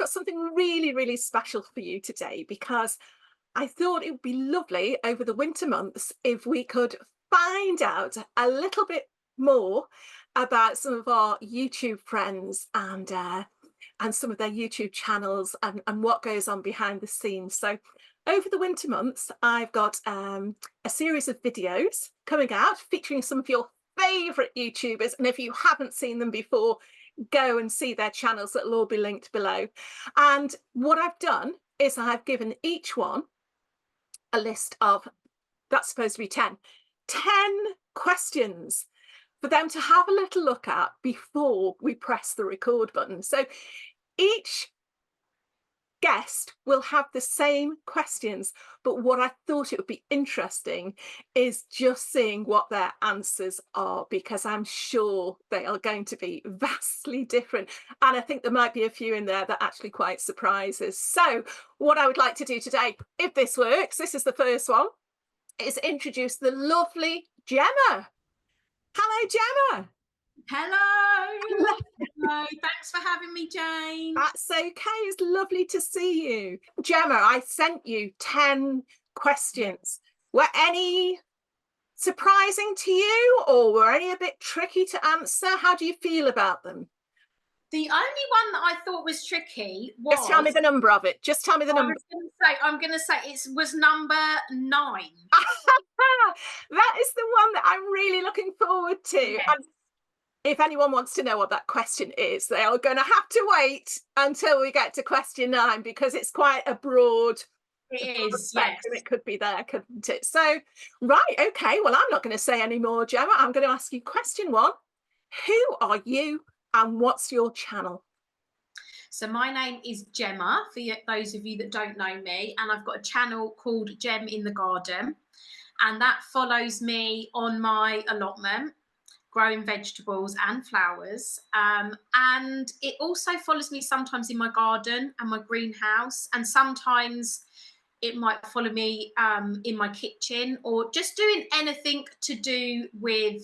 got something really, really special for you today because I thought it would be lovely over the winter months if we could find out a little bit more about some of our YouTube friends and some of their YouTube channels and what goes on behind the scenes. So over the winter months, I've got a series of videos coming out featuring some of your favorite YouTubers. And if you haven't seen them before, go and see their channels that will all be linked below. And what I've done is I've given each one a list of, that's supposed to be 10 questions for them to have a little look at before we press the record button. So each guest will have the same questions, but what I thought it would be interesting is just seeing what their answers are, because I'm sure they are going to be vastly different, and I think there might be a few in there that actually quite surprise us. So what I would like to do today, if this works, this is the first one, is introduce the lovely Gemma. Hello, Gemma. Hello. Hello. Thanks for having me, Jane. That's okay. It's lovely to see you. Gemma, I sent you 10 questions. Were any surprising to you, or were any a bit tricky to answer? How do you feel about them? The only one that I thought was tricky was... Just tell me the number of it. Just tell me the number. I'm going to say it was number 9. That is the one that I'm really looking forward to. Yes. And if anyone wants to know what that question is, they are going to have to wait until we get to question 9, because it's quite a broad... It is, yes. It could be there, couldn't it? So, right, okay. Well, I'm not going to say any more, Gemma. I'm going to ask you question 1. Who are you and what's your channel? So my name is Gemma, for those of you that don't know me, and I've got a channel called Gem in the Garden, and that follows me on my allotment, growing vegetables and flowers, and it also follows me sometimes in my garden and my greenhouse, and sometimes it might follow me in my kitchen, or just doing anything to do with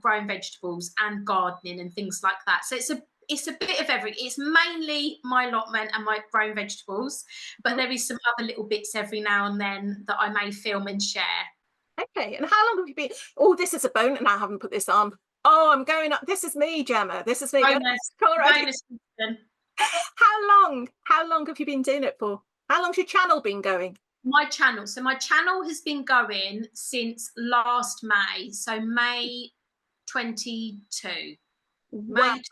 growing vegetables and gardening and things like that. So it's a bit of everything. It's mainly my allotment and my growing vegetables, but there is some other little bits every now and then that I may film and share. Okay, and how long have you been... Oh, this is a bone, and I haven't put this on. Oh, I'm going up. This is me, Gemma. This is me. Bonus. How long have you been doing it for? How long's your channel been going? My channel. So my channel has been going since last May. So May 22. Wow. May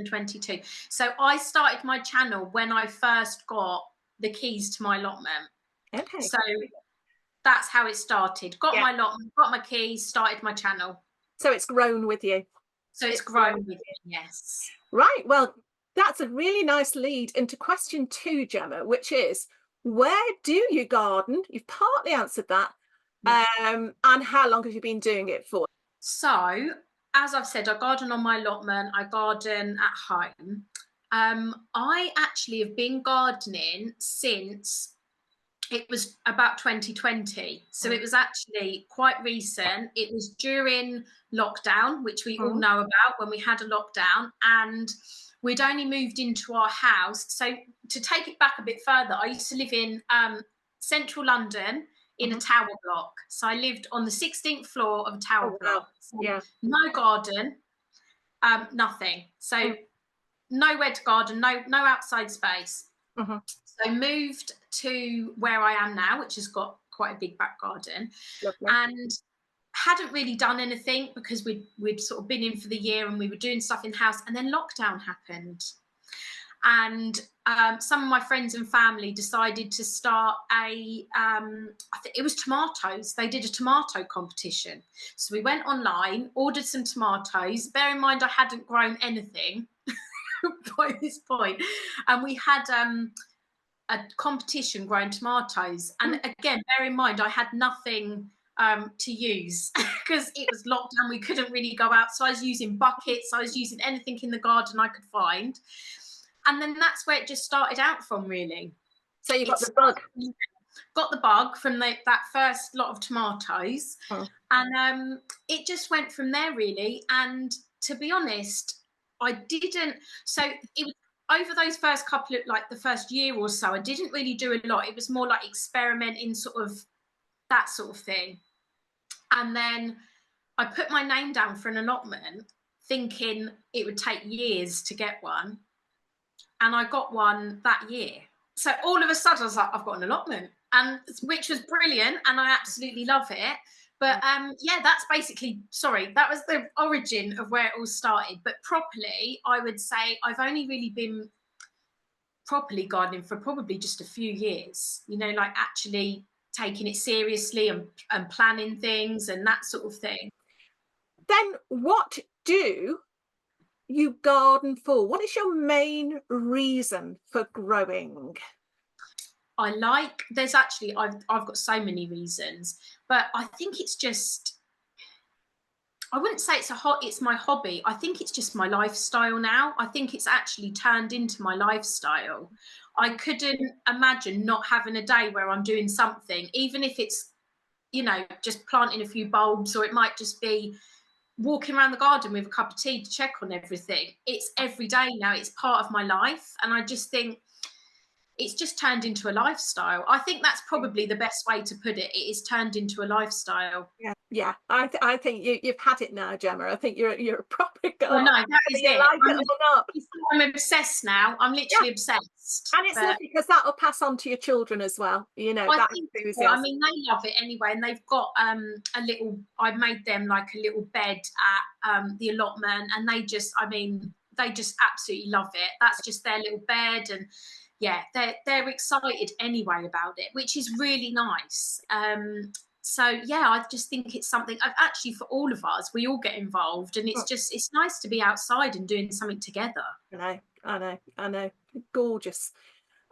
2022. So I started my channel when I first got the keys to my allotment. Okay. So that's how it started. Got my allotment, got my keys, started my channel. So it's grown with you. So it's grown with you, yes. Right. Well, that's a really nice lead into question 2, Gemma, which is, where do you garden? You've partly answered that. And how long have you been doing it for? So, as I've said, I garden on my allotment, I garden at home. I actually have been gardening since it was about 2020. So it was actually quite recent. It was during lockdown, which we all know about, when we had a lockdown, and we'd only moved into our house. So to take it back a bit further, I used to live in central London in a tower block. So I lived on the 16th floor of a tower block. So no garden, nothing. So nowhere to garden, no outside space. So moved to where I am now, which has got quite a big back garden. Lovely. And hadn't really done anything because we'd sort of been in for the year and we were doing stuff in the house, and then lockdown happened. And some of my friends and family decided to start I think it was tomatoes. They did a tomato competition. So we went online, ordered some tomatoes. Bear in mind, I hadn't grown anything by this point. And we had a competition growing tomatoes. And again, bear in mind, I had nothing to use because it was lockdown. We couldn't really go out. So I was using buckets. I was using anything in the garden I could find. And then that's where it just started out from, really. So you got the bug. Got the bug from that first lot of tomatoes. And it just went from there, really. And to be honest, I didn't... So over those first couple of, like the first year or so, I didn't really do a lot. It was more like experimenting, sort of that sort of thing. And then I put my name down for an allotment, thinking it would take years to get one. And I got one that year. So all of a sudden I was like, I've got an allotment, and which was brilliant, and I absolutely love it. But yeah, that's basically, sorry, that was the origin of where it all started. But properly, I would say I've only really been properly gardening for probably just a few years, you know, like actually taking it seriously and planning things and that sort of thing. Then what do you garden for? What is your main reason for growing? There's actually, I've got so many reasons, but I think it's just, I wouldn't say it's my hobby. I think it's just my lifestyle now. I think it's actually turned into my lifestyle. I couldn't imagine not having a day where I'm doing something, even if it's, you know, just planting a few bulbs, or it might just be walking around the garden with a cup of tea to check on everything. It's every day now. It's part of my life. And I just think it's just turned into a lifestyle. I think that's probably the best way to put it. It is turned into a lifestyle. Yeah. I think you've had it now, Gemma. I think you're a proper girl. Well, no, that is You it. like it or not. I'm obsessed now. I'm literally obsessed. And it's lovely because that will pass on to your children as well. You know, I that think so. enthusiasm. I mean, they love it anyway, and they've got a little. I made them like a little bed at the allotment, and they just absolutely love it. That's just their little bed, and yeah, they're excited anyway about it, which is really nice. So yeah, I just think it's something I've actually, for all of us, we all get involved, and it's nice to be outside and doing something together. I know. Gorgeous.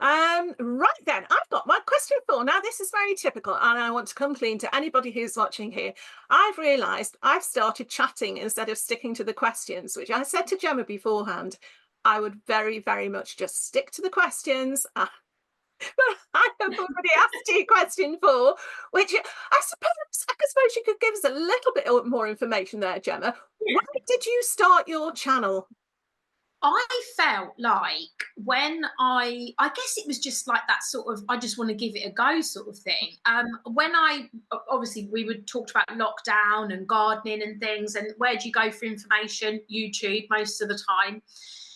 Right then, I've got my question for. Now, this is very typical, and I want to come clean to anybody who's watching here. I've realised I've started chatting instead of sticking to the questions, which I said to Gemma beforehand. I would very, very much just stick to the questions. But I have already asked you question 4, which I suppose you could give us a little bit more information there, Gemma. Yeah. Why did you start your channel? I felt like when I guess it was just like that sort of, I just want to give it a go sort of thing. When obviously we would talk about lockdown and gardening and things, and where do you go for information? YouTube most of the time.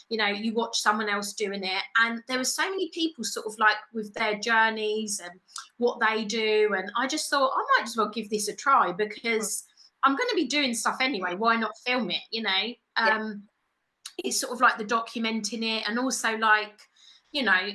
You know, you watch someone else doing it, and there were so many people sort of like with their journeys and what they do, and I just thought I might as well give this a try, because I'm going to be doing stuff anyway. Why not film it? You know, it's sort of like the documenting it, and also like, you know,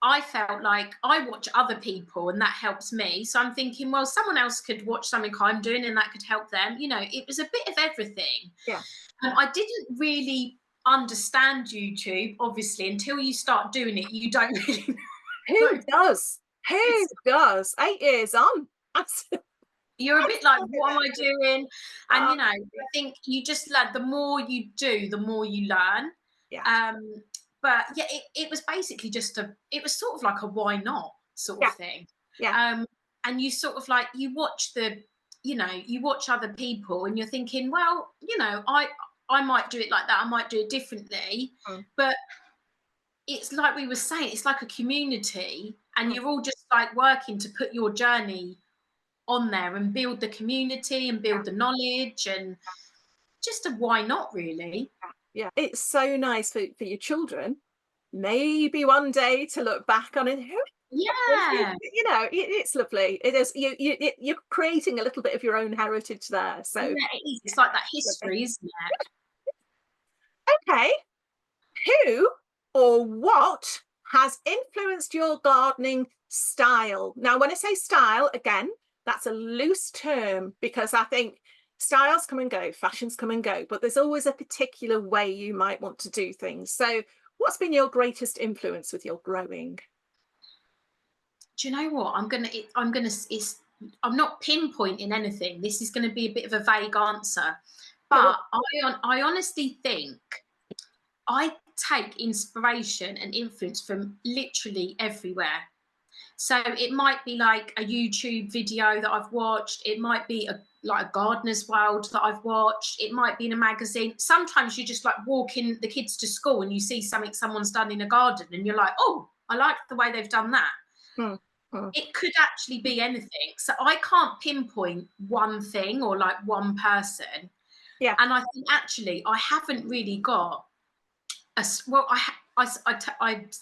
I felt like I watch other people and that helps me. So I'm thinking, well, someone else could watch something I'm doing and that could help them. You know, it was a bit of everything. Yeah. I didn't really understand YouTube, obviously, until you start doing it. You don't really know. Who does? Who does? 8 years on. You're a bit like, what am I doing? And you know, I think you just learn. The more you do, the more you learn. Yeah. But yeah, it was basically just it was sort of like a why not sort of thing. Yeah. And you sort of like, you watch you watch other people, and you're thinking, well, you know, I might do it like that. I might do it differently. But it's like we were saying, it's like a community, and you're all just like working to put your journey on there and build the community and build the knowledge, and just a why not, really. Yeah. It's so nice for your children, maybe one day, to look back on it. Yeah. You know, it's lovely. It is. You're creating a little bit of your own heritage there. So yeah, it is. It's like that history, isn't it? Okay. Who or what has influenced your gardening style? Now, when I say style, again, that's a loose term, because I think styles come and go, fashions come and go, but there's always a particular way you might want to do things. So what's been your greatest influence with your growing? Do you know what? I'm not pinpointing anything. This is going to be a bit of a vague answer, but I honestly think I take inspiration and influence from literally everywhere. So it might be like a YouTube video that I've watched. It might be like a gardener's world that I've watched. It might be in a magazine. Sometimes you just like walking the kids to school and you see something someone's done in a garden and you're like, oh, I like the way they've done that. Mm, mm. It could actually be anything. So I can't pinpoint one thing or like one person. Yeah. And I think actually I haven't really got well, I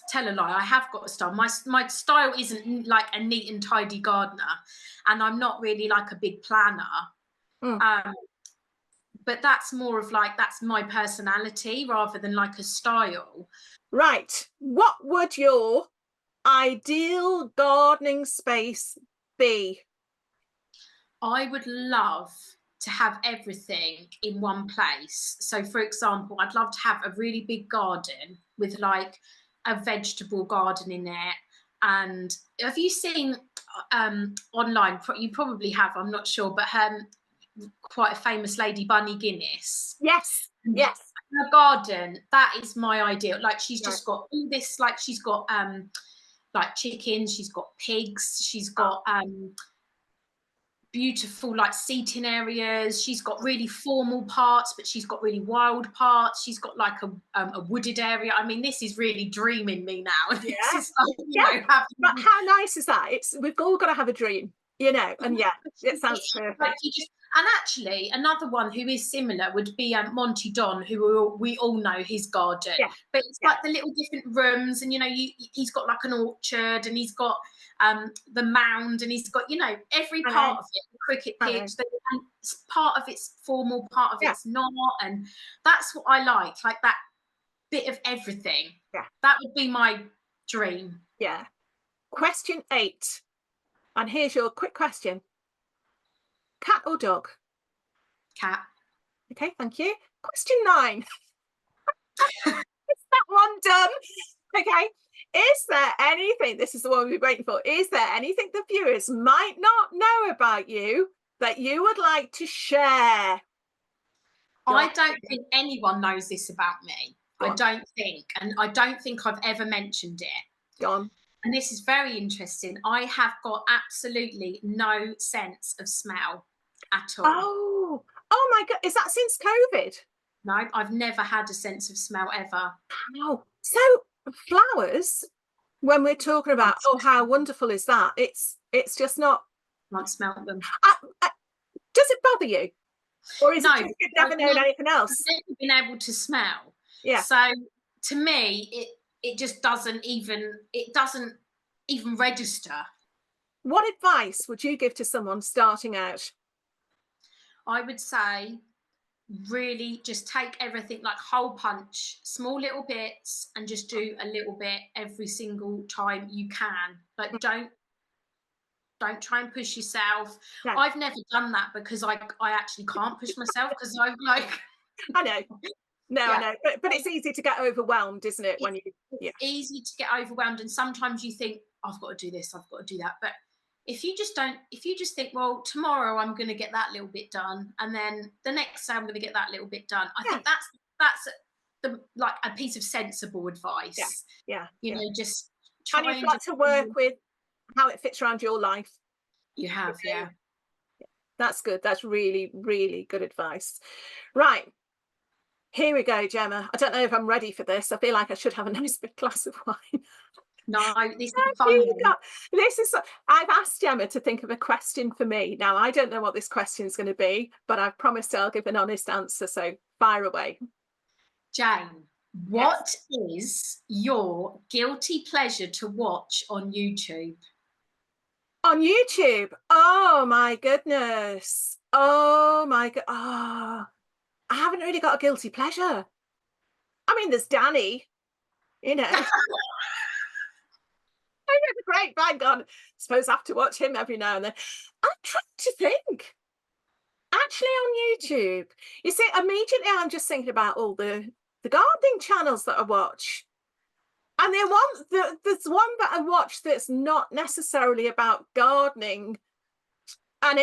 tell a lie. I have got a style. My style isn't like a neat and tidy gardener, and I'm not really like a big planner. Mm. But that's more of like that's my personality rather than like a style. Right. What would your ideal gardening space be? I would love to have everything in one place. So, for example, I'd love to have a really big garden with like a vegetable garden in it. And have you seen online? You probably have. I'm not sure, but quite a famous lady, Bunny Guinness. Yes. Yes. Her garden, that is my ideal. Like she's Right. just got all this. Like she's got like chickens. She's got pigs. She's got beautiful like seating areas. She's got really formal parts, but she's got really wild parts. She's got like a wooded area. I mean, this is really dreaming me now. Yeah. This is like, But how nice is that? We've all got to have a dream, and yeah, it sounds perfect. Like and actually, another one who is similar would be Monty Don, who we all know his garden. Yeah. But it's like the little different rooms, and he's got like an orchard, and he's got the mound, and he's got every part of it, the cricket pitch, and part of it's formal, part of it's not, and that's what I like that bit of everything. Yeah, that would be my dream. Yeah. Question 8, and here's your quick question: cat or dog? Cat. Okay, thank you. Question 9. Is that one done? Okay. Is there anything, this is the one we've been waiting for, is there anything the viewers might not know about you that you would like to share? I don't think anyone knows this about me. I don't think, and I don't think I've ever mentioned it. Go on. And this is very interesting. I have got absolutely no sense of smell at all. Oh my God. Is that since COVID? No, I've never had a sense of smell ever. Wow. So flowers, when we're talking about, oh, how wonderful is that? It's just not. Can't smell them. Does it bother you? Or is No, it just you've never known anything else? I've never been able to smell. Yeah. So to me, it just doesn't even register. What advice would you give to someone starting out? I would say really just take everything like hole punch, small little bits, and just do a little bit every single time you can. Like don't try and push yourself. No. I've never done that because I actually can't push myself because I'm like I know. No, I know. But it's easy to get overwhelmed, isn't it? It's easy to get overwhelmed, and sometimes you think, I've got to do this, I've got to do that. But if you just think, well, tomorrow I'm going to get that little bit done, and then the next day I'm going to get that little bit done. I think that's like a piece of sensible advice. Yeah. Just try and you've got to work with how it fits around your life. You have, yeah. That's good. That's really, really good advice. Right. Here we go, Gemma. I don't know if I'm ready for this. I feel like I should have a nice big glass of wine. No, this is fun. I've asked Gemma to think of a question for me. Now, I don't know what this question is going to be, but I've promised I'll give an honest answer. So fire away. Jane, what is your guilty pleasure to watch on YouTube? On YouTube? Oh, my goodness. Oh, my God. Oh, I haven't really got a guilty pleasure. I mean, there's Danny, a great, by God, I suppose I have to watch him every now and then. I'm trying to think. Actually, on YouTube, you see, immediately I'm just thinking about all the gardening channels that I watch. And there's one that I watch that's not necessarily about gardening. And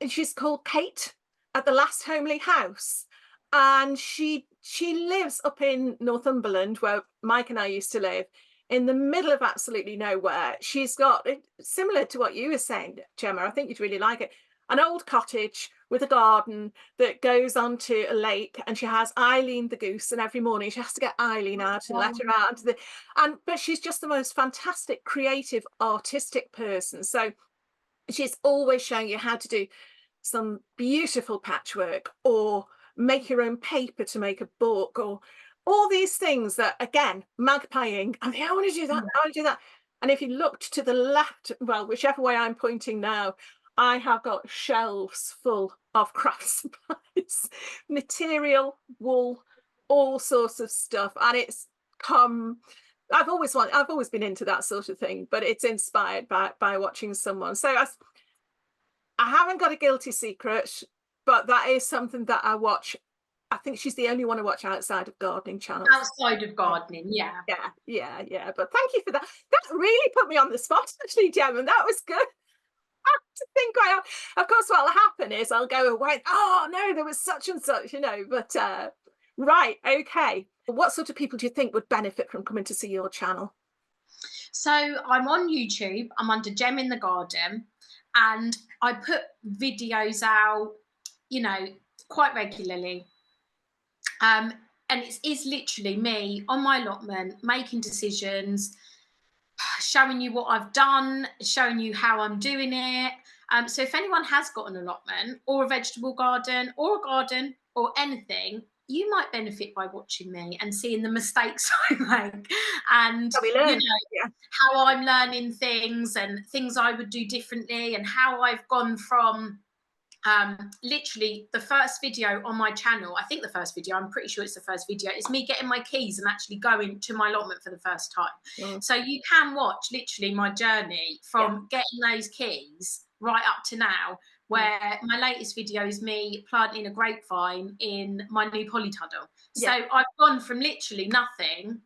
she's called Kate at the Last Homely House. And she lives up in Northumberland, where Mike and I used to live, in the middle of absolutely nowhere. She's got, similar to what you were saying, Gemma, I think you'd really like it, an old cottage with a garden that goes onto a lake, and she has Eileen the goose, and every morning she has to get Eileen out and let her out into the, and but she's just the most fantastic, creative, artistic person. So she's always showing you how to do some beautiful patchwork, or make your own paper to make a book, or all these things that, again, magpieing. I mean, I want to do that. I want to do that. And if you looked to the left, well, whichever way I'm pointing now, I have got shelves full of craft supplies, material, wool, all sorts of stuff. And it's come, I've always been into that sort of thing, but it's inspired by watching someone. So I haven't got a guilty secret, but that is something that I watch. I think she's the only one I watch outside of gardening channels. Outside of gardening, yeah. Yeah, yeah, yeah. But thank you for that. That really put me on the spot, actually, Gemma. That was good. I have to think right. Of course, what'll happen is I'll go away. Oh no, there was such and such, you know. But right, okay. What sort of people do you think would benefit from coming to see your channel? So I'm on YouTube. I'm under Gem in the Garden, and I put videos out, you know, quite regularly. And it's literally me on my allotment making decisions, showing you what I've done, showing you how I'm doing it. So if anyone has got an allotment or a vegetable garden or a garden or anything, you might benefit by watching me and seeing the mistakes I make, and Shall we learn? you know, Yeah. how I'm learning things and things I would do differently, and how I've gone from literally the first video on my channel, I think the first video, I'm pretty sure it's the first video, is me getting my keys and actually going to my allotment for the first time. Mm. So you can watch literally my journey from getting those keys right up to now, where my latest video is me planting a grapevine in my new polytunnel. So I've gone from literally nothing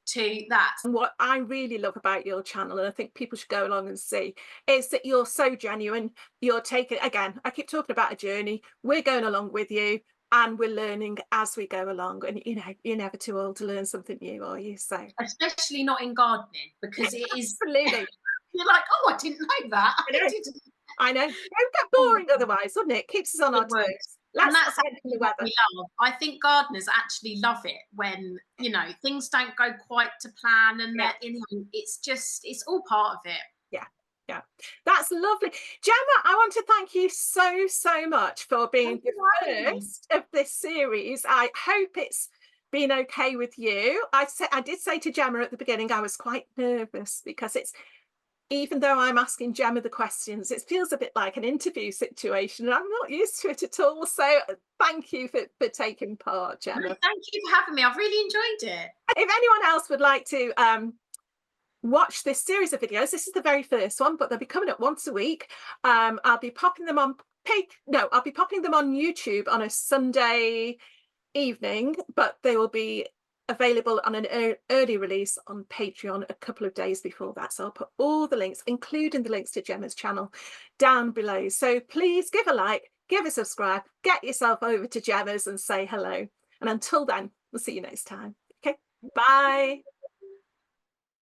to that. And what I really love about your channel, and I think people should go along and see, is that you're so genuine. You're taking, again, I keep talking about a journey. We're going along with you, and we're learning as we go along. And you know, you're never too old to learn something new, are you? So Especially not in gardening, because it is absolutely. you're like, oh, I didn't know that. I know. I didn't. I know. It would get boring otherwise, wouldn't it? Keeps us on our It would. toes. And Let's that's not get into actually the what weather. we love. I think gardeners actually love it when, you know, things don't go quite to plan, and that, you know, it's all part of it. Yeah, yeah, that's lovely. Gemma, I want to thank you so much for being the first of this series. I hope it's been okay with you. I did say to Gemma at the beginning I was quite nervous, because it's, even though I'm asking Gemma the questions, it feels a bit like an interview situation, and I'm not used to it at all. So thank you for taking part, Gemma. No, thank you for having me. I've really enjoyed it. If anyone else would like to watch this series of videos, this is the very first one, but they'll be coming up once a week. I'll be popping them on I'll be popping them on YouTube on a Sunday evening, but they will be available on an early release on Patreon a couple of days before that. So I'll put all the links, including the links to Gemma's channel, down below. So please give a like, give a subscribe, get yourself over to Gemma's and say hello. And until then, we'll see you next time. Okay, bye.